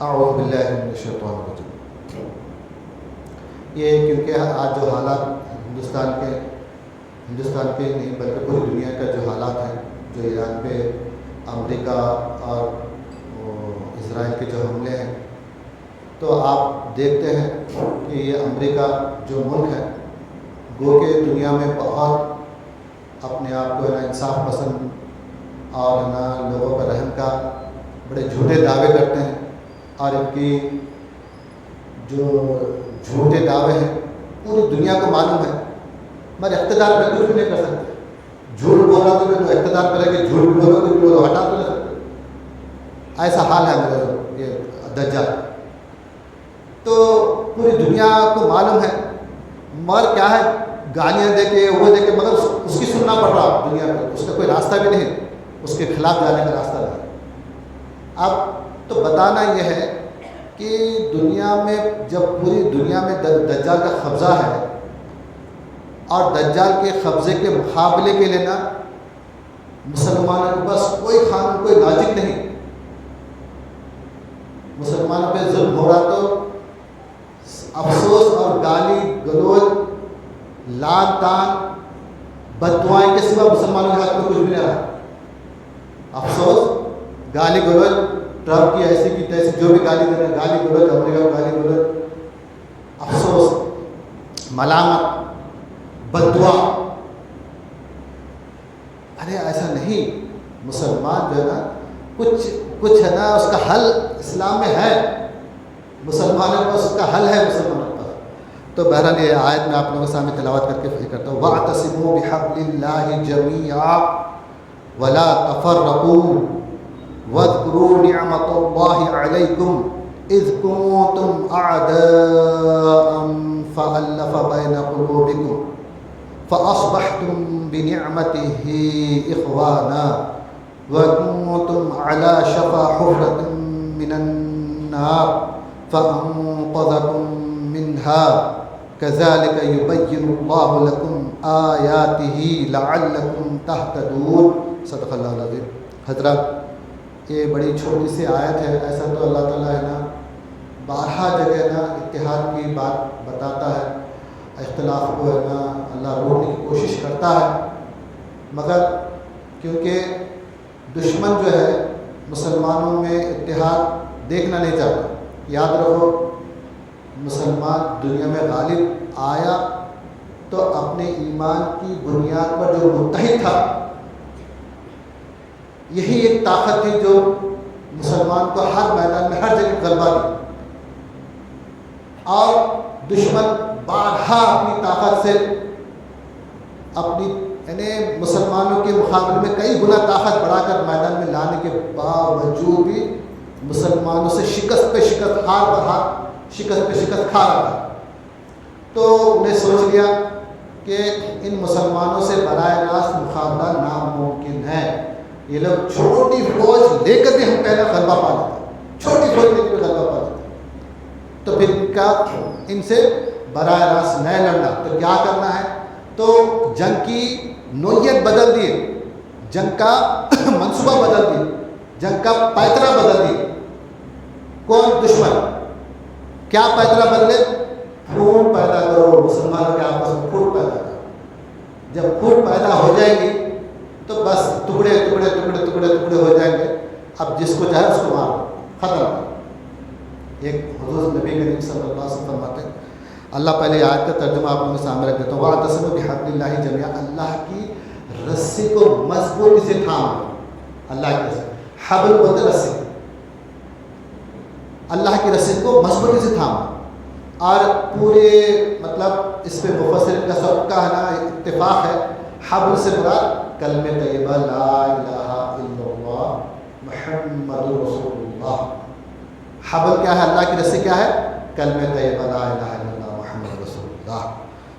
اعوذ باللہ من الشیطان الرجیم۔ یہ کیونکہ آج جو حالات ہندوستان کے نہیں بلکہ پوری دنیا کا جو حالات ہیں، جو ایران پہ امریکہ اور اسرائیل کے جو حملے ہیں، تو آپ دیکھتے ہیں کہ یہ امریکہ جو ملک ہے گو کہ دنیا میں بہت اپنے آپ کو انصاف پسند اور لوگوں پر رحم کا بڑے جھوٹے دعوے کرتے ہیں، اور ان کی جو جھوٹے دعوے ہیں پوری دنیا کو معلوم ہے، مگر اقتدار پہ کچھ بھی نہیں کر سکتے۔ جھوٹ بول رہا تو اقتدار پہ رہ کے جھوٹ بھی بولو تو ہٹا تو نہیں سکتے۔ ایسا حال ہے میرا یہ دجال۔ تو پوری دنیا کو معلوم ہے، مگر کیا ہے گالیاں دے کے وہ دے کے، مگر اس کی سننا پڑ رہا دنیا کو، اس کا کوئی راستہ بھی نہیں، اس کے خلاف جانے کا راستہ نہیں۔ اب تو بتانا یہ ہے کہ دنیا میں جب پوری دنیا میں دجال کا قبضہ ہے، اور دجال کے قبضے کے مقابلے کے لیے نا مسلمانوں کے پاس کوئی قانون کوئی لاجک نہیں۔ مسلمانوں پہ ظلم ہو رہا تو افسوس اور گالی گلوچ لان تان بددعائیں کے سوا مسلمانوں کے ہاتھ میں کچھ بھی نہیں رہا۔ افسوس گالی گلوچ، ٹرمپ کی ایسی کی تیسی جو بھی گالی دے رہے ہیں، گالی گلوچ، امریکہ کو گالی گلوچ، افسوس، ملامت، بددعا۔ ارے ایسا نہیں، مسلمان جو ہے نا کچھ ہے نا، اس کا حل اسلام میں ہے، مسلمانوں کو اس کا حل ہے مسلمانوں کا۔ تو بہرحال یہ آیت میں آپ لوگوں کے سامنے تلاوت کر کے فکر کرتا ہوں۔ وَاعْتَصِمُوا بِحَبْلِ اللَّهِ جَمِيعًا وَلَا تَفَرَّقُوا وَاذْكُرُوا نِعْمَةَ اللَّهِ عَلَيْكُمْ إِذْ كُنتُمْ أَعْدَاءً فَأَلَّفَ بَيْنَ قُلُوبِكُمْ فَأَصْبَحْتُمْ بِنِعْمَتِهِ إِخْوَانًا وَكُنتُمْ عَلَى شَفَا حُفْرَةٍ مِّنَ النَّارِ فَأَنقَذَكُم مِّنْهَا كَذَلِكَ يُبَيِّنُ اللَّهُ لَكُمْ آيَاتِهِ لَعَلَّكُمْ تَهْتَدُونَ۔ صدق اللہ العظیم۔ حضرات، یہ بڑی چھوٹی سی آیت ہے، ایسا تو اللہ تعالیٰ ہے نا بارہا جگہ نا اتحاد کی بات بتاتا ہے، اختلاف کو ہے نا اللہ روکنے کی کوشش کرتا ہے، مگر کیونکہ دشمن جو ہے مسلمانوں میں اتحاد دیکھنا نہیں چاہتا۔ یاد رکھو، مسلمان دنیا میں غالب آیا تو اپنے ایمان کی بنیاد پر جو متحد تھا، یہی ایک طاقت تھی جو مسلمان کو ہر میدان میں ہر جگہ غلبہ دی، اور دشمن بارہا اپنی طاقت سے اپنی یعنی مسلمانوں کے مقابلے میں کئی گنا طاقت بڑھا کر میدان میں لانے کے باوجود بھی مسلمانوں سے شکست پہ شکست، ہار پر ہار، شکست پہ شکست کھا رہا تھا۔ تو انہیں سوچ لیا کہ ان مسلمانوں سے براہ راست مقابلہ ناممکن ہے، یہ لوگ چھوٹی فوج لے کر بھی ہم پہلے غلبہ پا لیتے، چھوٹی فوج لے کر بھی غلبہ پا لیتے، تو پھر ان سے براہ راست نہیں لڑنا، تو کیا کرنا ہے؟ تو جنگ کی نوعیت بدل دیے، جنگ کا منصوبہ بدل دیے، جنگ کا پیترا بدل دیے۔ کون؟ دشمن۔ کیا پیترا بدلے؟ پھوٹ پیدا کرو، مسلمانوں کے آپس میں پھوٹ پیدا کرو۔ جب پھوٹ پیدا ہو جائے گی تو بس ٹکڑے ٹکڑے ٹکڑے ٹکڑے ٹکڑے ہو جائیں گے، اب جس کو چاہے اس کو مارو، ختم۔ ایک حضور نبی کریم صلی اللہ علیہ وسلم فرماتے ہیں، اللہ پہلے آیت کا ترجمہ آپ لوگوں کے سامنے رکھ دیتا ہوں۔ وَاعْتَصِمُوا بِحَبْلِ اللَّهِ جَمِيعًا، اللہ کی رسی کو مضبوطی سے تھامو۔ اللہ کی رسی، حبل بولتے رسی، اللہ کی رسی کو مضبوطی سے تھامو۔ اور پورے مطلب اس پہ مفسرین کا سب کا ہے نا اتفاق ہے، حبل سے مراد کلمہ طیبہ لا الہ الا اللہ محمد رسول اللہ۔ حبل کیا ہے؟ اللہ کی رسی کیا ہے؟ کلمہ طیبہ لا الہ الا اللہ محمد رسول اللہ۔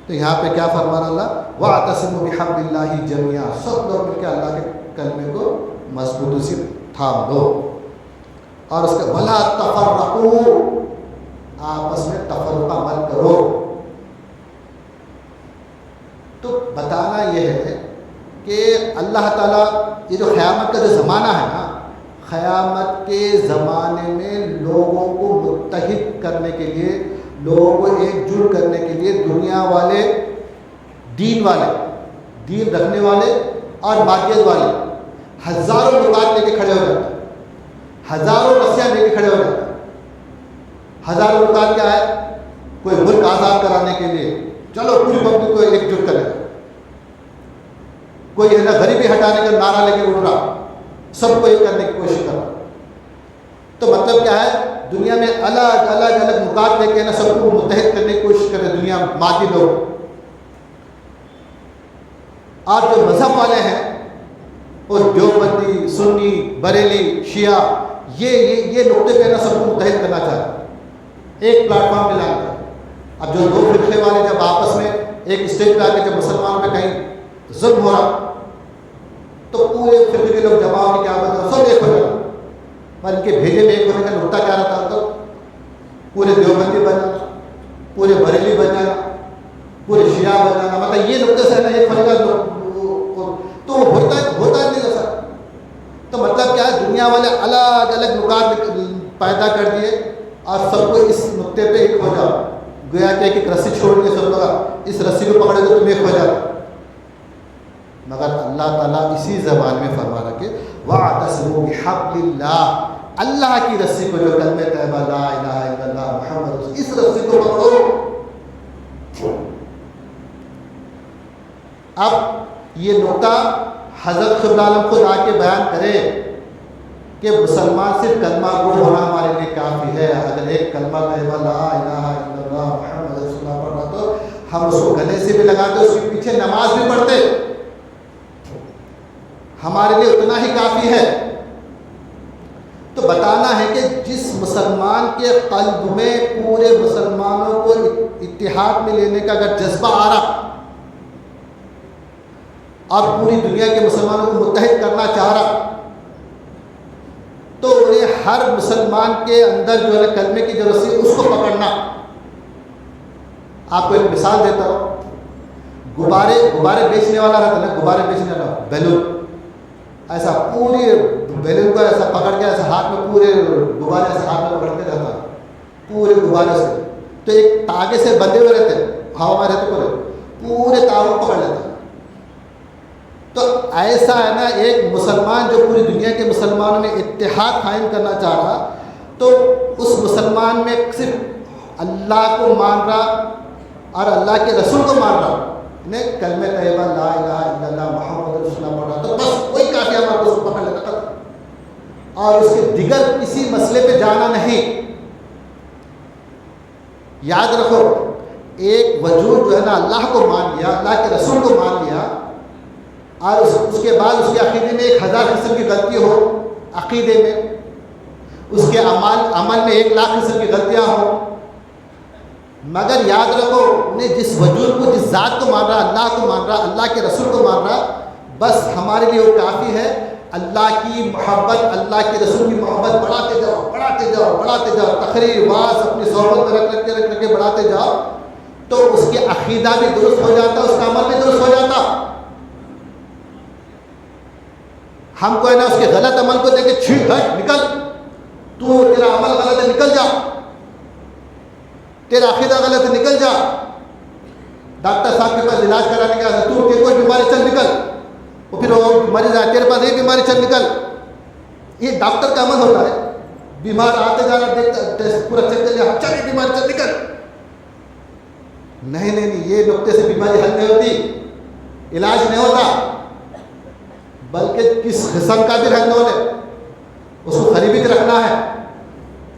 تو یہاں پہ کیا فرمانا اللہ؟ وَاعْتَصِمُوا بِحَبْلِ اللَّهِ جَمِيعًا، سب لوگ مل کے اللہ کے کلمے کو مضبوطی سے تھام دو، اور اس کا وَلَا تَفَرَّقُوا، آپس میں تفرقہ مت کرو۔ تو بتانا یہ ہے کہ اللہ تعالیٰ یہ جو قیامت کا جو زمانہ ہے نا، قیامت کے زمانے میں لوگوں کو متحد کرنے کے لیے، لوگوں کو ایک جٹ کرنے کے لیے دنیا والے، دین رکھنے والے اور باقیت والے ہزاروں نکات لے کے کھڑے ہو جاتے ہیں، ہزاروں رسیاں لے کے کھڑے ہو جاتے ہیں۔ ہزاروں نکات کیا ہے؟ کوئی ملک آزاد کرانے کے لیے چلو پوری پبلک کو ایک جٹ کرے، کوئی ہے نا غریبی ہٹانے کا نعرہ لے کے اٹھ رہا، سب کو ایک کرنے کی کوشش کر رہا۔ تو مطلب کیا ہے؟ دنیا میں الگ الگ نکات لے کے نا سب کو متحد کرنے کی کوشش کر رہے دنیا مادی لوگ۔ اور جو مذہب والے ہیں اور دیوبندی، سنی، بریلی، شیعہ، یہ نقطے پہ نا سب کو متحد کرنا چاہ رہے ہیں، ایک پلیٹ فارم پہ لانا چاہ رہے ہیں۔ اب جو دو فرقے والے جب آپس میں ایک اسٹیج پہ آ کے جب مسلمانوں پہ کہیں ظلم ہو رہا تو پورے فرقے کے لوگ جمع ہونے کیا بتا سب ایک ہو جانا، پر ان کے بھیجے میں ایک ہونے کا نقطہ کیا رہتا تو پورے دیوبندی بن جانا، پورے بریلی بن جانا، پورے شیعہ بن جانا، مطلب یہ نقطے سے نا ایک ہونے کا تو ہوتا نہیں ایسا۔ تو مطلب کیا ہے؟ دنیا والے الگ الگ نکات پیدا کر دیے اور سب کو اس نقطے پہ ایک ہو جاؤ، گویا کہ ایک رسی چھوڑ کے سب لوگ اس رسی کو پکڑے تو تم ایک ہو جاتا۔ مگر اللہ تعالیٰ اسی زبان میں فرما رہا کہ وَاعْتَصِمُوا بِحَبْلِ اللَّهِ، اللہ کی رسی کو، جو کلمہ طیبہ لا الہ الا اللہ محمد رسول، اس رسی کو پکڑو۔ اب یہ نقطہ حضرت قبلہ عالم خود آ کے بیان کرے کہ مسلمان صرف کلمہ گو ہونا ہمارے لیے کافی ہے، اگر ایک کلمہ طیبہ لا الہ الا اللہ محمد رسول اللہ پڑھ رہا تو ہم اس کو گلے سے بھی لگاتے، اس کے پیچھے نماز بھی پڑھتے، ہمارے لیے اتنا ہی کافی ہے۔ تو بتانا ہے کہ جس مسلمان کے قلب میں پورے مسلمانوں کو اتحاد میں لینے کا اگر جذبہ آ رہا اور پوری دنیا کے مسلمانوں کو متحد کرنا چاہ رہا تو انہیں ہر مسلمان کے اندر جو ہے کلمے کی جو رسی اس کو پکڑنا۔ آپ کو ایک مثال دیتا ہوں، غبارے بیچنے والا رہتا نا، غبارے بیچنے والا بیلون، ایسا پورے بیلون کو ایسا پکڑ کے ایسا ہاتھ میں پورے غبارے ایسا ہاتھ میں پکڑ کے رہتا پورے غبارے سے، تو ایک تاگے سے بندھے ہوئے رہتے، ہوا میں رہتے پورے تاغوں کو پکڑ لیتا۔ تو ایسا ہے نا ایک مسلمان جو پوری دنیا کے مسلمانوں میں اتحاد قائم کرنا چاہ رہا تو اس مسلمان میں صرف اللہ کو مان رہا اور اللہ کے رسول کو مان رہا، انہیں کلمہ طیبہ لا الہ الا اللہ محمد رسول اللہ پڑھ رہا تو بس وہی کافی ہمارا کو پکڑ لیتا اور اس کے دیگر کسی مسئلے پہ جانا نہیں۔ یاد رکھو، ایک وجود جو ہے نا اللہ کو مان لیا، اللہ کے رسول کو مان لیا اور اس کے بعد اس کے عقیدے میں 1000 قسم کی غلطی ہو، عقیدے میں اس کے عمل میں 1,00,000 قسم کی غلطیاں ہوں، مگر یاد رکھو انہیں جس وجود کو، جس ذات کو مان رہا، اللہ کو مان رہا، اللہ کے رسول کو مان رہا، بس ہمارے لیے وہ کافی ہے۔ اللہ کی محبت، اللہ کے رسول کی محبت بڑھاتے جاؤ، بڑھاتے جاؤ، بڑھاتے جاؤ، تقریر واز اپنی صحبت میں رکھ کے بڑھاتے جاؤ تو اس کے عقیدہ بھی درست ہو جاتا، اس کا عمل بھی درست ہو جاتا۔ ہم کو ہے نا اس کے غلط عمل کو دیکھ کے چھیٹ ہٹ نکل، تو تیرا عمل غلط ہے نکل جا، تیرا عقیدہ غلط ہے نکل جا، ڈاکٹر صاحب کے پاس علاج کرانے کا تو کوئی بیماری چل نکل، اور پھر وہ مریض آئے تیرے پاس ایک بیماری چل نکل، یہ ڈاکٹر کا عمل ہوتا ہے۔ بیمار آتے جانا دیکھتا پورا چیک کر لیا، چل ایک بیماری چل نکل، نہیں یہ نقطے سے بیماری حل نہیں ہوتی، علاج نہیں ہوتا، بلکہ کس قسم کا بھی رہنا ہو لے اس کو قریبی رکھنا ہے،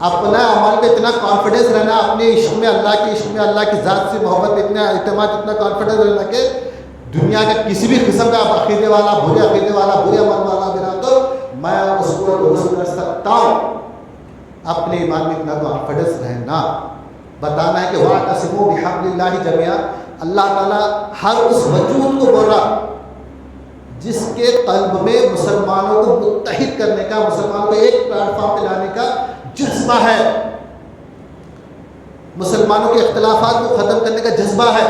اپنا عمل پہ اتنا کانفیڈنس رہنا، اپنے عشق میں، اللہ کے عشق میں، اللہ کی ذات سے محبت میں اتنا اعتماد، اتنا کانفیڈنس رہنا کہ دنیا کا کسی بھی قسم کا عقیدے والا، برے عقیدے والا، برے عمل والا بھی رہا تو میں اس کو درست کر سکتا ہوں۔ اپنے ایمان میں اتنا کانفیڈنس رہنا، بتانا ہے کہ وَاعْتَصِمُوا بِحَبْلِ اللَّهِ جَمِيعًا، اللہ تعالیٰ ہر اس وجود کو بول رہا جس کے قلب میں مسلمانوں کو متحد کرنے کا، مسلمانوں کو ایک پلیٹ فارم پہ لانے کا جذبہ ہے، مسلمانوں کے اختلافات کو ختم کرنے کا جذبہ ہے۔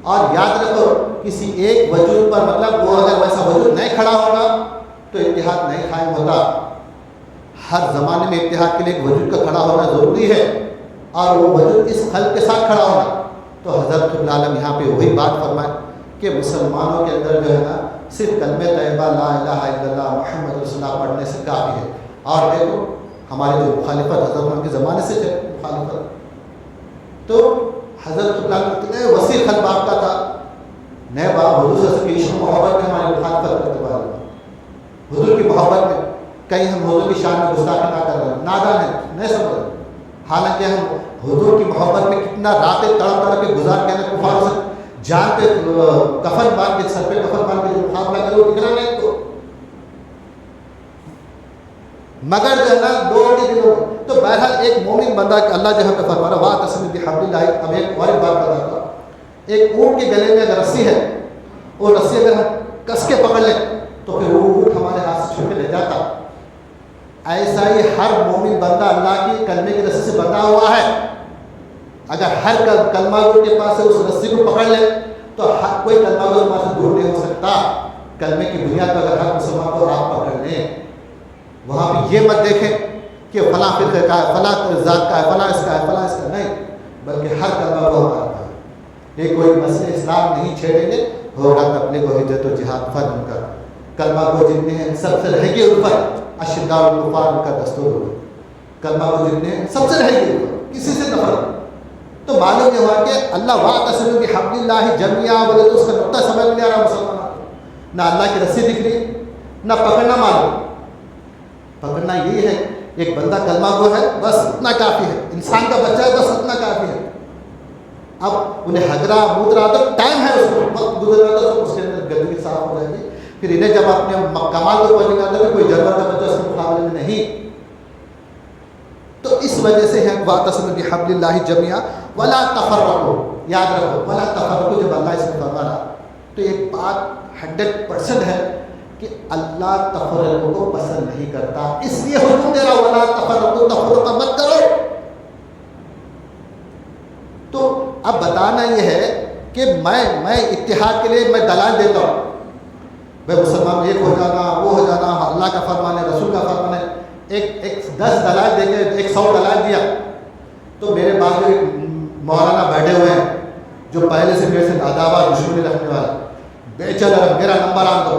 اور یاد رکھو کسی ایک وجود پر، مطلب وہ اگر ویسا وجود نہیں کھڑا ہوگا تو اتحاد نہیں قائم ہوتا۔ ہر زمانے میں اتحاد کے لیے ایک وجود کا کھڑا ہونا ضروری ہے، اور وہ وجود اس خلق کے ساتھ کھڑا ہونا. تو حضرت العالم یہاں پہ وہی بات فرمائے کہ مسلمانوں کے اندر جو ہے نا صرف کلمہ طیبہ لا الہ الا اللہ محمد رسول اللہ پڑھنے سے کافی ہے. اور دیکھو ہمارے جو مخالفت حضرت عمر کے زمانے سے ہے مخالفت، تو حضرت العالم اتنے وسیع قلب آپ کا تھا، نئے باپ حضور صلی اللہ علیہ وسلم کی عشق و محبت میں ہماری مخالفت کرتے والے، حضور کی محبت میں کہیں ہم حضور کی شان میں گستاخی نہ کر رہے ہیں، نادان ہیں، نہیں سمجھ رہے. حالانکہ ہم حضور کی محبت میں کتنا راتیں تڑپ تڑپ کے گزار کے کفاروں سے جان پہ کفن باندھ کے، سر پہ کفن باندھ کے جو مقابلہ کرے وہ دکھ رہا نہیں تو، مگر جو ہے نا لوگوں کے دلوں میں. تو بہرحال ایک مومن بندہ کہ اللہ جو ہمیں فرما رہا ہے واعتصموا بحبل اللہ. اب ایک اور بات بتاتا ہوں، ایک اونٹ کے گلے میں اگر رسی ہے، وہ رسی اگر ہم کس کے پکڑ لیں تو پھر وہ اونٹ ہمارے ہاتھ سے چھوٹ کے لے جاتا. ایسا ہی ہر مومن بندہ اللہ کی کلمے کی رسی سے بندھا ہوا ہے. اگر ہر کلمہ گو کے پاس سے اس رسی کو پکڑ لے تو ہر کوئی کلمہ گو کے پاس سے دور نہیں ہو سکتا. کلمے کی بنیاد پر اگر ہر مسلمان کو آپ پکڑ لیں، وہاں پہ یہ مت دیکھیں کہ فلاں فرقے کا ہے، فلاں ذات کا ہے، فلاں اس کا ہے، فلاں اس کا نہیں، بلکہ ہر کلمہ گو ہمارا ہے. یہ کوئی مسئلہ اسلام نہیں چھیڑیں گے، ہوگا اپنے کو ہجرت و جہاد فرض ان کا. کلمہ گو جتنے ہیں سب سے رہے گی اوپر، اشداء الکفار ان کا دستور ہوگا. کلمہ گو جتنے ہیں سب سے رہے گی اوپر، کسی سے نفرت. تو معلوم یہ ہوا کہ اللہ واعتصموا بحبل اللہ جميعا، بولے تو اس کا نقطہ سمجھ نہیں آ رہا مسلمانوں کو. نہ اللہ کی رسی دکھ رہی، نہ پکڑنا معلوم. پکڑنا یہی ہے، ایک بندہ کلمہ گو ہے بس اتنا کافی ہے، انسان کا بچہ ہے بس اتنا کافی ہے. اب انہیں ہگرا مودرا تو ٹائم ہے، اس کو وقت گزر رہا تو اس کے اندر گندگی صاف ہو جائے گی. پھر انہیں جب اپنے کمال کو پہنچے گا تو کوئی جانور کا بچہ اس کے مقابلے میں نہیں. تو اس وجہ سے ہے واعتصموا بحبل اللہ جميعا ولا تفرقوا. یاد رکھو ولا تفرقوا جب اللہ اس میں فرما رہا تو یہ بات 100% ہے کہ اللہ تفرقوں کو پسند نہیں کرتا. اس لیے حکم دے رہا ولا تفرقوا، تفرقہ مت کرو. تو اب بتانا یہ ہے کہ میں اتحاد کے لیے میں دلائل دیتا ہوں، بھائی مسلمان ایک ہو جانا، وہ ہو جانا، اللہ کا فرمان ہے، رسول کا فرمان ہے. ایک 10 دلائل دے کے 100 دلائل دیا تو میرے بعد جو مولانا بیٹھے ہوئے ہیں جو پہلے سے میرے سے عداوت دشمنی رکھنے والے، بے چلر میرا نمبر آن دو.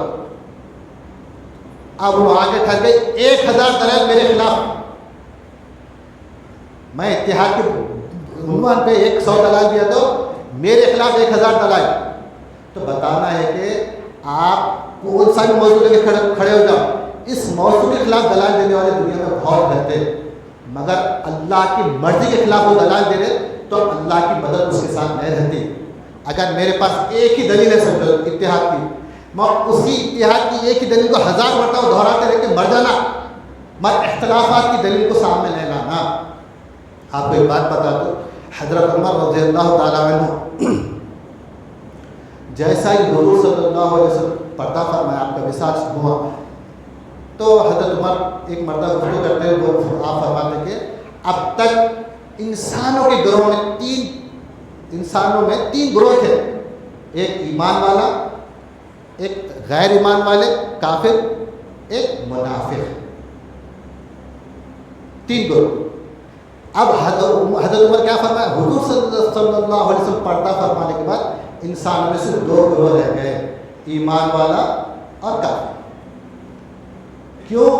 اب وہ آگے ٹھہر گئے 1000 دلائل میرے خلاف. میں اتحاد کے عنوان پہ 100 دلائل دیا تو میرے خلاف 1000 دلائل. تو بتانا ہے کہ آپ کون سا بھی موضوع لے کے کھڑے ہو جاؤ، اس موضوع کے خلاف دلائل دینے والے دنیا میں بہت رہتے ہیں، مگر اللہ کی مرضی کے خلاف وہ دلائل دے رہے تو اللہ کی مدد اس کے ساتھ نہیں رہتی. اگر میرے پاس ایک ہی دلیل ہے سمجھو اتحاد کی، میں اسی اتحاد کی ایک ہی دلیل کو 1000 مرتبہ دہراتے رہ کے مر جانا، مگر اختلافات کی دلیل کو سامنے نہیں لانا. آپ کو ایک بات بتا دو، حضرت عمر رضی اللہ تعالیٰ عنہ جیسا ہی حضور صلی اللہ علیہ وسلم پردہ فرمایا، آپ کا وصال ہوا، تو حضرت عمر ایک مرتبہ گفتگو کرتے ہوئے آپ فرماتے کہ اب تک انسانوں کے گروہ میں تین گروہ تھے، ایک ایمان والا، ایک غیر ایمان والے کافر، ایک منافق، 3 گروہ. اب حضرت عمر کیا فرمایا، حضور صلی اللہ علیہ وسلم پردہ فرمانے کے بعد انسانوں میں صرف 2 گروہ رہ گئے، ایمان والا اور کافر. کیوں؟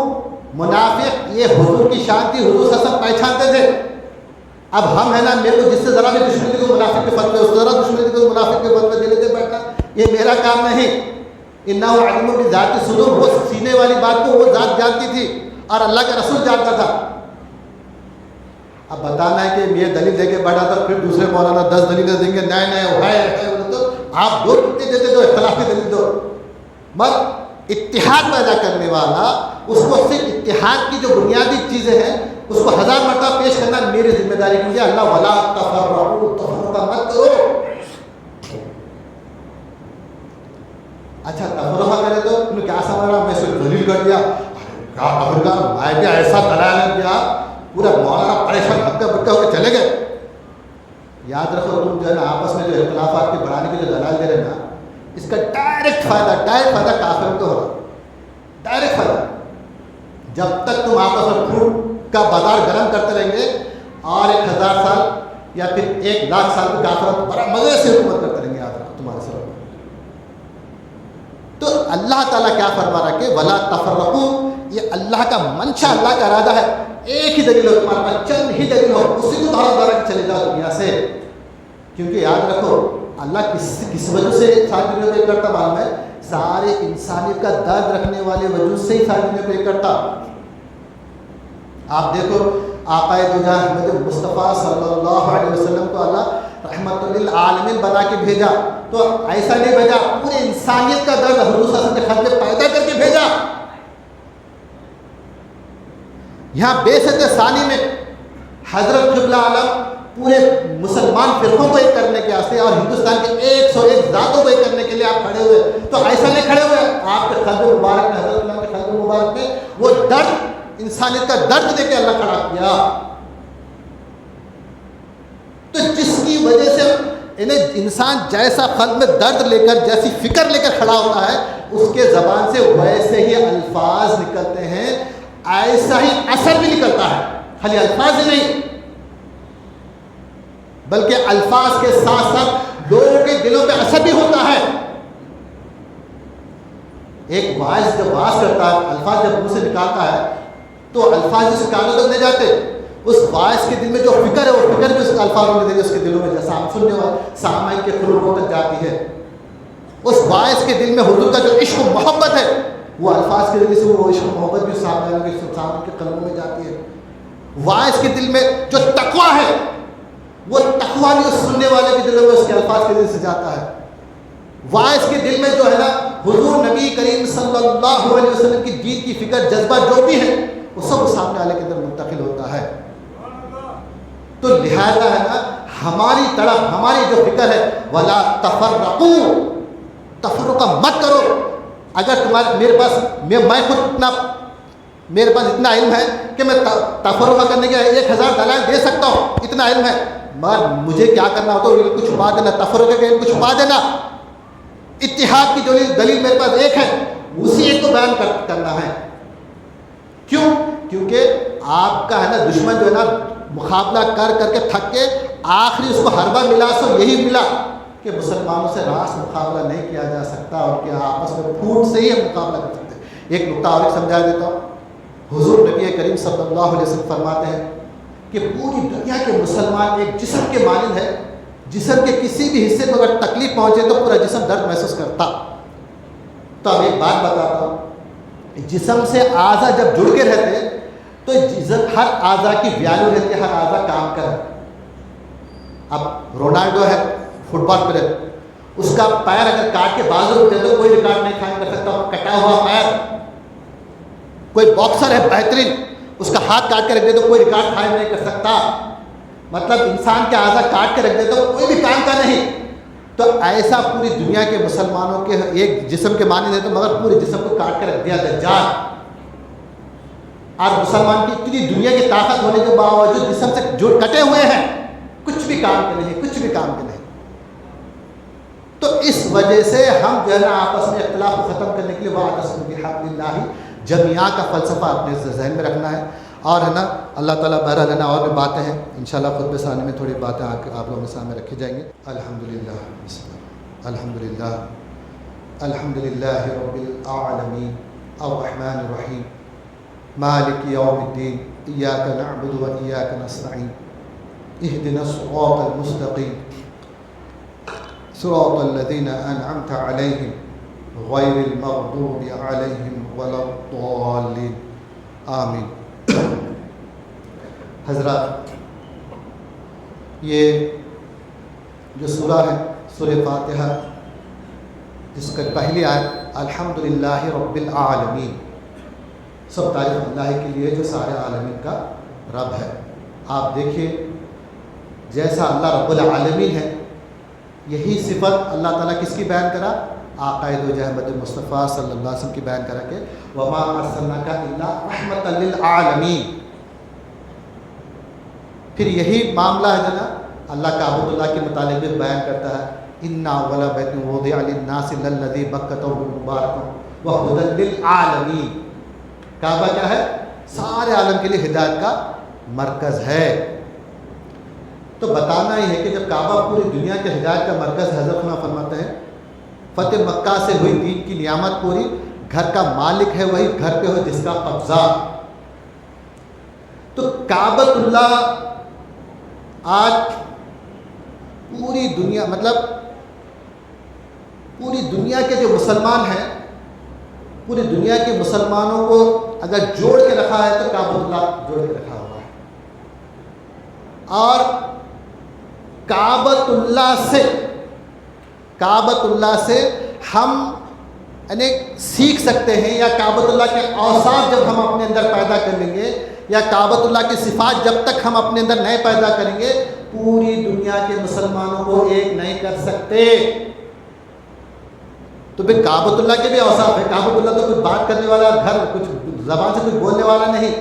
منافق یہ حضور کی شان تھی، حضور صلی اللہ علیہ وسلم پہچانتے تھے. اب ہم ہے نا، میرے کو جس سے ذرا بھی دشمنی کو منافق کے فتوے، اس سے ذرا دشمنی کو منافق کے فتوے دے لیتے بیٹھنا، یہ میرا کام نہیں. انہ علم بذات الصدور، وہ سینے والی بات کو وہ ذات جانتی تھی اور اللہ کا رسول جانتا تھا. اب بتانا ہے کہ یہ دلیل دے کے بیٹھا تھا، پھر دوسرے مولانا 10 دلیلیں دیں گے، نئے ہے تو آپ 2 ٹکٹیں دیتے، 2 اختلافی دلیل دو. مگر اتحاد پیدا کرنے والا، اس کو صرف اتحاد کی جو بنیادی چیزیں ہیں اس کو 1000 مرتبہ پیش کرنا میری ذمہ داری کی ہے. اللہ ولا تفرقوا، تفرقہ مت کرو. اچھا تفرقہ کرے تو تمہیں کیا سمجھ رہا، میں صرف دلیل کر دیا، کیا تفرقہ، میں بھی ایسا دلائل کیا، پورا مولانا پریشان ہکا بکا ہو کے چلے گئے. یاد رکھو تم جو ہے نا آپس میں جو اختلافات کے بڑھانے کے جو دلائل دے رہے نا، اس کا ڈائریکٹ فائدہ کافروں کو ہو رہا، ڈائریکٹ فائدہ. جب تک تم آپس میں پھوٹ کا بازار گرم کرتے رہیں گے اور 1000 سال یا پھر 1,00,000 سال کی کافرت بڑا مزے سے حکومت کرتے رہیں گے یاد رکھو تمہارے سر. تو اللہ تعالیٰ کیا فرما رہا کہ ولا تفرقوا، یہ اللہ کا منشا، اللہ کا ارادہ ہے. ایک ہی دلیل ہو تمہارے پاس، چند ہی دلیل ہو، اسی کو دھڑا دھڑا کے چلے جاؤ دنیا سے. کیونکہ یاد رکھو اللہ کس وجہ سے ساری دنیا کو ایک کرتا معلوم ہے؟ سارے انسانیت کا درد رکھنے والے وجود سے ہی ساری دنیا کو ایک کرتا. آپ دیکھو آقا دو جہاں احمد مصطفیٰ صلی اللہ علیہ وسلم کو اللہ رحمت للعالمین بنا کے بھیجا تو ایسا نہیں بھیجا، پورے انسانیت کا درد حضور صلی اللہ علیہ وسلم کے خط میں پیدا کر کے بھیجا. یہاں بعثت ثانی میں حضرت قبلہ عالم پورے مسلمان فرقوں کو ایک کرنے کے واسطے اور ہندوستان کے 101 ذاتوں کو ایک کرنے کے لیے آپ کھڑے ہوئے. تو ایسا نہیں کھڑے ہوئے، آپ کے خط مبارک میں، حضرت اللہ کے خط مبارک میں وہ درد، انسانیت کا درد دے کے اللہ کھڑا کیا. تو جس کی وجہ سے انسان جیسا قلب میں درد لے کر، جیسی فکر لے کر کھڑا ہوتا ہے، اس کے زبان سے ویسے ہی الفاظ نکلتے ہیں، ایسا ہی اثر بھی نکلتا ہے. خالی الفاظ ہی نہیں بلکہ الفاظ کے ساتھ ساتھ لوگوں کے دلوں پہ اثر بھی ہوتا ہے. ایک واعظ جب واعظ کرتا ہے، الفاظ جب منہ سے نکالتا ہے تو الفاظ اس کانوں تک نہیں جاتے، اس واعظ کے دل میں جو فکر ہے وہ فکر بھی اس الفاظوں میں اس کے دلوں میں، جیسا ہم سننے والے سامعین کے قلوبوں تک جاتی ہے. اس واعظ کے دل میں حضور کا جو عشق و محبت ہے وہ الفاظ کے ذریعے سے وہ عشق و محبت بھی سامنے کے قلبوں میں جاتی ہے. واعظ کے دل میں جو تقویٰ ہے وہ تقویٰ بھی اس سننے والے کے دلوں میں اس کے الفاظ کے ذریعے سے جاتا ہے. واعظ کے دل میں جو ہے نا حضور نبی کریم صلی اللہ علیہ وسلم کی دین کی فکر، جذبہ جو بھی ہے وہ سب سامنے والے کے اندر منتقل ہوتا ہے. تو لہذا ہے نا ہماری طرف ہماری جو فکر ہے ولا تفرقوا، تفرقہ مت کرو. اگر تمہارے میرے پاس میں خود اتنا میرے پاس اتنا علم ہے کہ میں تفرقہ کرنے کے 1000 دلائل دے سکتا ہوں، اتنا علم ہے، مگر مجھے کیا کرنا ہوتا ہے علم کو چھپا دینا، تفرقہ کے علم کو چھپا دینا. اتحاد کی جو دلیل میرے پاس ایک ہے، اسی ایک کو بیان کرنا ہے. کیوں؟ کیونکہ آپ کا ہے نا دشمن جو ہے نا مقابلہ کر کر کے تھک کے آخری اس کو حربہ ملا سو یہی ملا کہ مسلمانوں سے راست مقابلہ نہیں کیا جا سکتا، اور کہ آپس میں پھوٹ سے ہی ہم مقابلہ کر سکتے. ایک نقطہ اور سمجھا دیتا ہوں. حضور نبی کریم صلی اللہ علیہ وسلم فرماتے ہیں کہ پوری دنیا کے مسلمان ایک جسم کے مانند ہے، جسم کے کسی بھی حصے میں اگر تکلیف پہنچے تو پورا جسم درد محسوس کرتا. تو اب ایک بات بتاتا ہوں، جسم سے اعضاء جب جڑ کے رہتے تو ہر اعضاء کی ویلیو رہتی ہے، ہر اعضاء کام کرے. اب رونالڈو ہے فٹ بال پلیئر، اس کا پیر اگر کاٹ کے بازو اٹھے تو کوئی ریکارڈ نہیں قائم کر سکتا، کٹا ہوا پیر. کوئی باکسر ہے بہترین، اس کا ہاتھ کاٹ کے رکھ دے تو کوئی ریکارڈ قائم نہیں کر سکتا. مطلب انسان کے اعضاء کاٹ کے رکھ دے تو کوئی بھی کام کا نہیں. تو ایسا پوری دنیا کے مسلمانوں کے ایک جسم کے مانند ہے، تو مگر پورے جسم کو کاٹ کے رکھ دیا دجال. اور مسلمان کی اتنی دنیا کی طاقت ہونے کے باوجود جسم سے جو کٹے ہوئے ہیں، کچھ بھی کام کے نہیں، کچھ بھی کام کے نہیں. تو اس وجہ سے ہم جو ہے نا آپس میں اختلاف کو ختم کرنے کے لیے واعتصموا بحبل اللہ جميعا کا فلسفہ اپنے ذہن میں رکھنا ہے. اور ہے نا اللہ تعالیٰ بہرحال ہے نا اور بھی باتیں ہیں انشاءاللہ خطبہ ثانی میں تھوڑی باتیں آپ لوگوں کے سامنے رکھی جائیں گے. الحمدللہ الحمدللہ الحمدللہ رب العالمین الرحمن الرحیم مالک یوم الدین ایاک نعبد و ایاک نستعین اهدنا الصراط المستقیم صراط الذین انعمت علیہم غیر المغضوب علیہم ولا الضالین آمین. حضرات، یہ جو سورہ ہے سورہ فاتحہ، جس کا پہلی آیت الحمدللہ رب العالمین، سب تعریف اللہ کے لیے جو سارے عالمین کا رب ہے. آپ دیکھیے جیسا اللہ رب العالمین ہے، یہی صفت اللہ تعالیٰ کس کی بیان کرا؟ آقا دو جہاں احمد مصطفیٰ صلی اللہ علیہ وسلم کی بیان کرا کہ وما ارسلناک الا رحمۃ للعالمین. پھر یہی معاملہ ہے جو نا اللہ کعبۃ اللہ کے متعلق بھی بیان کرتا ہے انا اول بیت وضع للناس للذی بکۃ مبارک وہدی للعالمین. کعبہ کیا ہے؟ سارے عالم کے لیے ہدایت کا مرکز ہے۔ تو بتانا ہی ہے کہ جب کعبہ پوری دنیا کے ہدایت کا مرکز ہے، حضرت خدا فرماتے ہیں فتح مکہ سے ہوئی دین کی نعمت پوری، گھر کا مالک ہے وہی گھر پہ ہو جس کا قبضہ۔ تو کعبۃ اللہ آج پوری دنیا، مطلب پوری دنیا کے جو مسلمان ہیں، پوری دنیا کے مسلمانوں کو اگر جوڑ کے رکھا ہے تو کعبۃ اللہ جوڑ کے رکھا ہوا ہے۔ اور کعبۃ اللہ سے ہم یعنی سیکھ سکتے ہیں، یا کعبۃ اللہ کے اوصاف جب ہم اپنے اندر پیدا کر لیں گے، یا کعبۃ اللہ کی صفات جب تک ہم اپنے اندر نئے پیدا کریں گے، پوری دنیا کے مسلمانوں کو ایک نہیں کر سکتے۔ تو پھر کعبۃ اللہ کے بھی اوصاف ہے۔ کعبۃ اللہ تو کچھ بات کرنے والا گھر، کچھ زبان سے کچھ بولنے والا نہیں،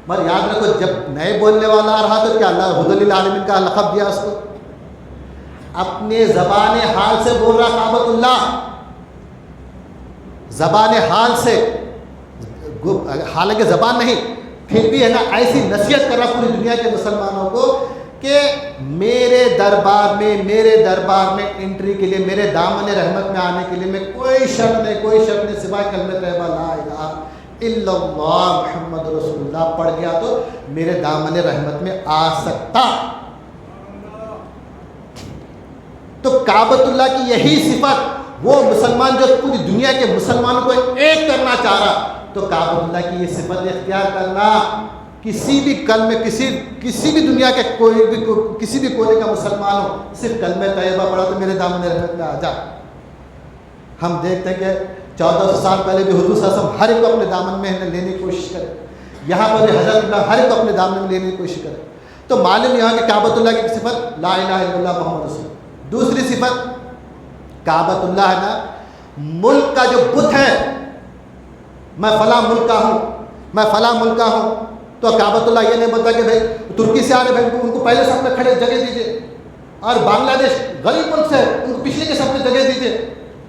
مگر یاد رکھو جب نئے بولنے والا آ رہا تو کیا اللہ ہدی للعالمین کا لقب دیا اس کو؟ اپنے زبان حال سے بول رہا کعبۃ اللہ، زبان حال سے، حالانکہ زبان نہیں پھر بھی ہے نا، ایسی نصیحت کر رہا پوری دنیا کے مسلمانوں کو کہ میرے دربار میں انٹری کے لیے، میرے دامن رحمت میں آنے کے لیے میں کوئی شرط نہیں سوائے کلمہ طیبہ لا الہ الا اللہ محمد رسول اللہ پڑھ گیا تو میرے دامن رحمت میں آ سکتا۔ تو کعبۃ اللہ کی یہی صفت، وہ مسلمان جو پوری دنیا کے مسلمانوں کو ایک کرنا چاہ رہا، تو کعبۃ اللہ کی یہ صفت اختیار کرنا، کسی بھی کلمے، کسی بھی دنیا کے کسی بھی کونے کا مسلمان ہو، صرف کلمہ طیبہ پڑھا تو میرے دامن رحمت میں آ جا۔ ہم دیکھتے ہیں کہ 1400 سال پہلے بھی حضور صلی اللہ علیہ وسلم ہر ایک کو اپنے دامن میں لینے کی کوشش کرے، یہاں پر بھی حضرت اللہ ہر ایک کو اپنے دامن میں لینے کی کوشش کرے۔ تو معلوم یہاں کہ کعبۃ اللہ کی صفت لا الہ الا اللہ محمد رسول اللہ۔ دوسری صفت کعبۃ اللہ ہے نا، ملک کا جو بت ہے، میں فلاں ملک کا ہوں، تو کعبۃ اللہ یہ نہیں بولتا کہ بھائی ترکی سے آ رہے بھائی ان کو پہلے سب میں کھڑے جگہ دیجیے، اور بنگلہ دیش غریب ملک سے ان کو پچھلے کے سب میں جگہ دیجیے۔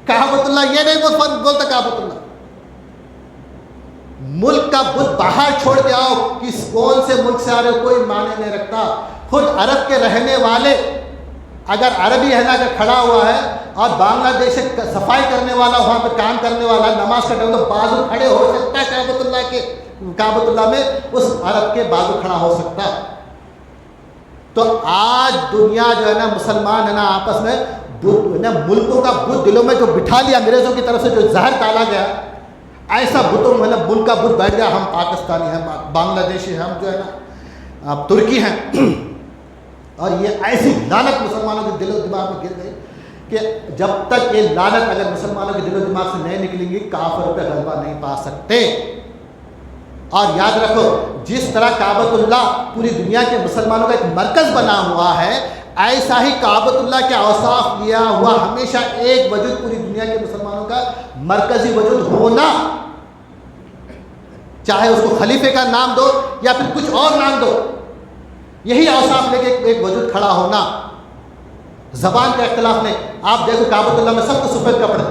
کعبۃ اللہ یہ نہیں بولتا، کعبۃ اللہ ملک کا بت باہر چھوڑ کے آؤ، کون سے ملک سے آ رہے ہو کوئی معنی نہیں رکھتا۔ خود عرب کے رہنے والے، اگر عربی ہے نا اگر کھڑا ہوا ہے اور بنگلہ دیش سے صفائی کرنے والا وہاں پہ کام کرنے والا نماز کا ٹائم تو بازو کھڑے ہو سکتا ہے کعبۃ اللہ میں اس عرب کے بازو کھڑا ہو سکتا۔ تو آج دنیا جو ہے نا مسلمان ہے نا آپس میں ملکوں کا بت دلوں میں جو بٹھا لیا انگریزوں کی طرف سے، جو زہر ڈالا گیا، ایسا بتوں میں ملک کا بت بیٹھ گیا، ہم پاکستانی ہیں، بنگلہ دیشی ہیں، ہم جو ہے نا ترکی ہیں، اور یہ ایسی لعنت مسلمانوں کے دل و دماغ میں گر گئی کہ جب تک یہ لعنت اگر مسلمانوں کے دل و دماغ سے نہیں نکلیں گی، کافر پہ غلبہ نہیں پا سکتے۔ اور یاد رکھو جس طرح کعبۃ اللہ پوری دنیا کے مسلمانوں کا ایک مرکز بنا ہوا ہے، ایسا ہی کعبۃ اللہ کے اوصاف لیا ہوا ہمیشہ ایک وجود پوری دنیا کے مسلمانوں کا مرکزی وجود ہونا، چاہے اس کو خلیفے کا نام دو یا پھر کچھ اور نام دو، یہی اوصاف لے کے ایک وجود کھڑا ہونا۔ زبان کا اختلاف نہیں۔ آپ دیکھو کعبۃ اللہ میں سب کو سفید کپڑے،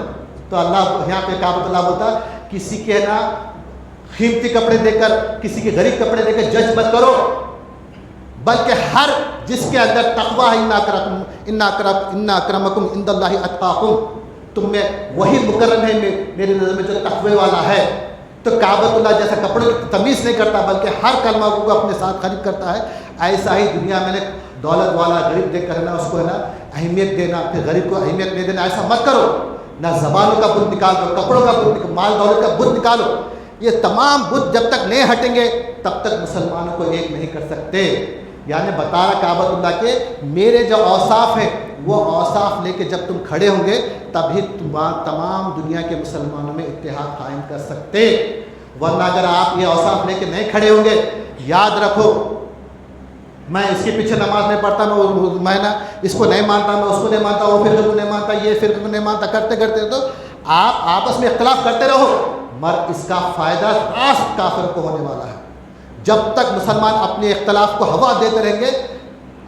تو اللہ یہاں پہ کعبۃ اللہ بولتا کسی کے نا قیمتی کپڑے دے کر، کسی کے غریب کپڑے دے کر جج مت کرو، بلکہ ہر جس کے اندر تقویٰ ہے، ان اکرمکم عند اللہ اتقاکم، تم میں وہی مکرم ہے میری نظر میں جو تقوی والا ہے۔ تو کعبۃ اللہ جیسا کپڑوں کی تمیز نہیں کرتا بلکہ ہر کلمہ کو اپنے ساتھ خرید کرتا ہے، ایسا ہی دنیا میں نے دولت والا غریب دیکھ کر نا اس کو ہے نا اہمیت دینا، پھر غریب کو اہمیت نہیں دینا، ایسا مت کرو۔ نہ زبانوں کا بت نکالو، کپڑوں کا بت نکالو، مال دولت کا بت نکالو، یہ تمام بت جب تک نہیں ہٹیں گے تب تک مسلمانوں کو ایک نہیں کر سکتے۔ یعنی بتا رہا کعبۃ اللہ کے میرے جو اوصاف ہیں وہ اوصاف لے کے جب تم کھڑے ہوں گے تبھی تم تمام دنیا کے مسلمانوں میں اتحاد قائم کر سکتے، ورنہ اگر آپ یہ اوصاف لے کے نہیں کھڑے ہوں گے، یاد رکھو میں اس کے پیچھے نماز نہیں پڑھتا، میں نا اس کو نہیں مانتا، میں اس کو نہیں مانتا، وہ فرقے کو نہیں مانتا، یہ فرقے کو نہیں مانتا، کرتے کرتے تو آپ آپس میں اختلاف کرتے رہو، مگر اس کا فائدہ خاص کافر کو ہونے والا ہے۔ جب تک مسلمان اپنے اختلاف کو ہوا دیتے رہیں گے،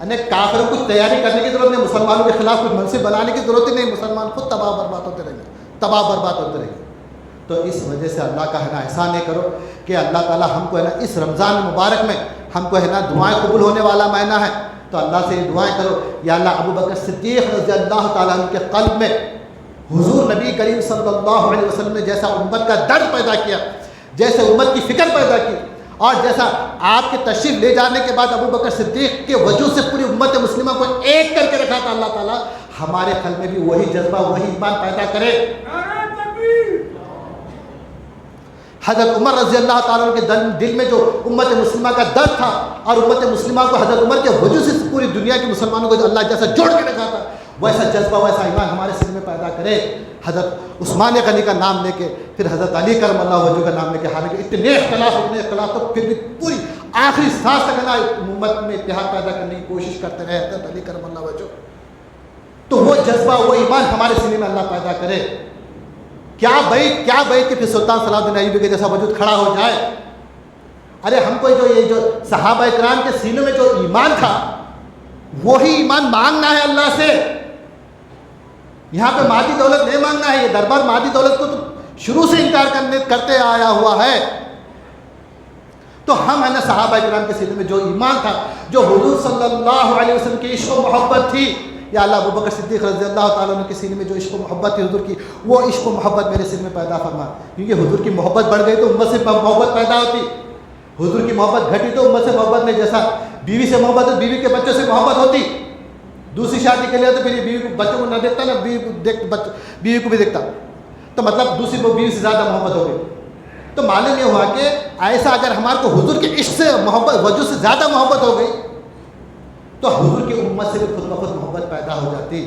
یعنی کافروں کو تیاری کرنے کی ضرورت نہیں، مسلمانوں کے خلاف کچھ منصب بنانے کی ضرورت ہی نہیں، مسلمان خود تباہ برباد ہوتے رہیں گے، تباہ برباد ہوتے رہیں گے۔ تو اس وجہ سے اللہ کا ہے نا احسان یہ کرو کہ اللہ تعالیٰ ہم کو ہے نا اس رمضان مبارک میں ہم کو ہے نا دعائیں قبول ہونے والا مہینہ ہے، تو اللہ سے یہ دعائیں کرو یا اللہ ابو بکر صدیق رضی اللہ تعالیٰ عنہ کے قلب میں حضور نبی کریم صلی اللہ علیہ وسلم نے جیسا امت کا درد پیدا کیا، جیسے امت کی فکر پیدا کی، اور جیسا آپ کے تشریف لے جانے کے بعد ابو بکر صدیق کے وجود سے پوری امت مسلمہ کو ایک کر کے رکھا تھا، اللہ تعالیٰ ہمارے قلب میں بھی وہی جذبہ وہی ایمان پیدا کرے۔ حضرت عمر رضی اللہ تعالیٰ عنہ کے دل میں جو امت مسلمہ کا درد تھا، اور امت مسلمہ کو حضرت عمر کے وجود سے پوری دنیا کے مسلمانوں کو اللہ جیسا جوڑ کے رکھا تھا، ویسا جذبہ ویسا ایمان ہمارے سر میں پیدا کرے۔ حضرت عثمان غنی کا نام لے کے، پھر حضرت علی کرم اللہ وجہ کا نام لے کے، حالانکہ اتنے اختلاف تو پھر بھی پوری آخری سانس تک نا امت میں اتحاد پیدا کرنے کی کوشش کرتے رہے حضرت علی کرم اللہ وجہ، تو وہ جذبہ وہ ایمان ہمارے سینے میں اللہ پیدا کرے۔ کیا بیت کہ پھر سلطان صلاح الدین ایوبی کے جیسا وجود کھڑا ہو جائے۔ ارے ہم کو جو صحابہ کرام کے سینوں میں جو ایمان تھا وہی ایمان مانگنا ہے اللہ سے۔ یہاں پہ مادی دولت نہیں مانگنا ہے، یہ دربار مادی دولت کو تو شروع سے انکار کرتے آیا ہوا ہے۔ تو ہم ہے نا صحابہ کرام کے سینے میں جو ایمان تھا، جو حضور صلی اللہ علیہ وسلم کی عشق و محبت تھی، یا اللہ ابو بکر صدیق رضی اللہ تعالیٰ عنہ کے سینے میں جو عشق و محبت تھی حضور کی، وہ عشق و محبت میرے سینے میں پیدا فرما، کیونکہ حضور کی محبت بڑھ گئی تو امت سے محبت پیدا ہوتی، حضور کی محبت گھٹی تو امت سے محبت نہیں۔ جیسا بیوی سے محبت ہے، بیوی کے بچوں سے محبت ہوتی، دوسری شادی کے لیے تو پھر بیوی کو بچوں کو نہ دیکھتا نا، بیوی کو بھی دیکھتا، تو مطلب دوسری کو بیوی سے زیادہ محبت ہو گئی۔ تو معلوم یہ ہوا کہ ایسا اگر ہمارے کو حضور کے عشق سے محبت وجہ سے زیادہ محبت ہو گئی تو حضور کی امت سے بھی خود بخود محبت پیدا ہو جاتی۔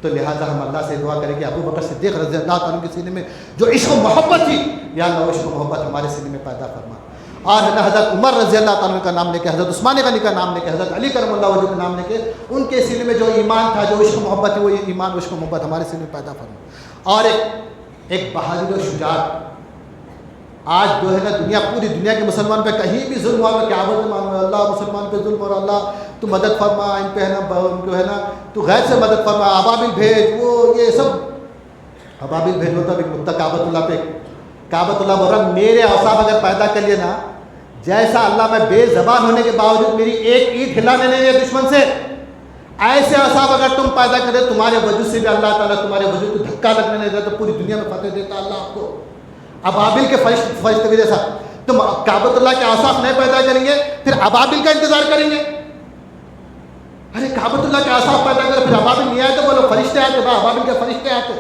تو لہٰذا ہم اللہ سے دعا کریں کہ ابو بکر صدیق رضی اللہ تعالیٰ کے سینے میں جو عشق و محبت تھی، یا اللہ عشق و محبت ہمارے سینے میں پیدا فرما۔ اور حضرت عمر رضی اللہ تعالیٰ کا نام لے کے، حضرت عثمان غنی کا نام لے کے، حضرت علی کرم اللہ وجہ کا نام لے کے، ان کے سینے میں جو ایمان تھا، جو عشق و محبت تھی، وہ ایمان عشق و محبت ہمارے سینے میں پیدا فرما۔ اور ایک بہادر و شجاعت، آج جو ہے نا پوری دنیا کے مسلمان پہ کہیں بھی ظلم ہوا، کیا مانو اللہ مسلمان پہ ظلم اور اللہ تو مدد فرما، ان پہ ہے نا ان کو ہے نا تو غیر سے مدد فرما، ابابیل بھیج، وہ یہ سب ابابیل بھیج ہوتا بھی نقطہ کعبۃ اللہ پہ، کعبۃ اللہ بول رہا میرے اوصاف اگر پیدا کر لیے نا، جیسا اللہ میں بے زبان ہونے کے باوجود میری ایک اینٹ ہلانے نہیں ہے دشمن سے، ایسے اوصاف اگر تم پیدا کرے تمہارے وجود سے بھی اللہ تعالیٰ تمہارے وجود کو دھکا لگنے نہیں دیتا، پوری دنیا میں فتح دیتا اللہ آپ کو۔ ابابیل کے فرشتے بھی جیسا تم کعبۃ اللہ کے اوصاف نہیں پیدا کریں گے پھر ابابیل کا انتظار کریں گے؟ ارے کعبۃ اللہ کے اوصاف پیدا کرے پھر ابابیل نہیں آئے تو بولو فرشتے آتے، ابابیل کے فرشتے آتے۔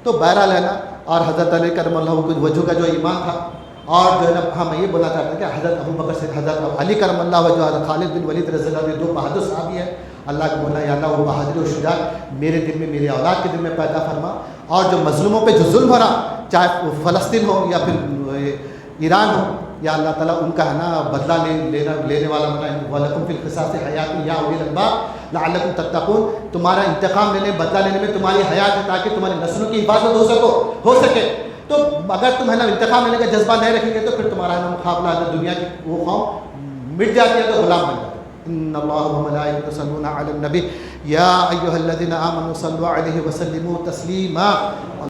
تو بہرحال ہے نا، اور حضرت علی کرم اللہ وجہ کا جو ایمان تھا، اور جو ہے نا ہم یہ بولنا چاہتے ہیں کہ حضرت ابو بکر سے حضرت علی کرم اللہ وجہ، حضرت خالد بن ولید رضی اللہ عنہ، دو بہادر صحابی ہیں، اللہ کو بولا یا اللہ وہ بہادری و شجاعت میرے دل میں، میری اولاد کے دل میں پیدا فرما، اور جو مظلوموں پہ جو ظلم ہو رہا، چاہے وہ فلسطین ہو یا پھر ایران ہو، یا اللہ تعالیٰ ان کا ہے نا بدلہ لینے والا بنا، وَلَكُمْ فِي الْقِصَاصِ حَيَاةٌ يَا أُولِي الْأَلْبَابِ لَعَلَّكُمْ تَتَّقُونَ، تمہارا انتقام لینے، بدلہ لینے میں تمہاری حیات ہے تاکہ تمہاری نسلوں کی حفاظت ہو سکے۔ تو اگر تم ہے نا انتقام لینے کا جذبہ نہیں رکھیں گے تو پھر تمہارا مقابلہ دنیا کی وہ قوم مٹ جاتی ہے تو غلام بن جاتے ہیں۔ ان اللہ وملائکتہ یصلون علی النبی یا ایھا الذین آمنوا صلوا علیہ وسلموا تسلیما۔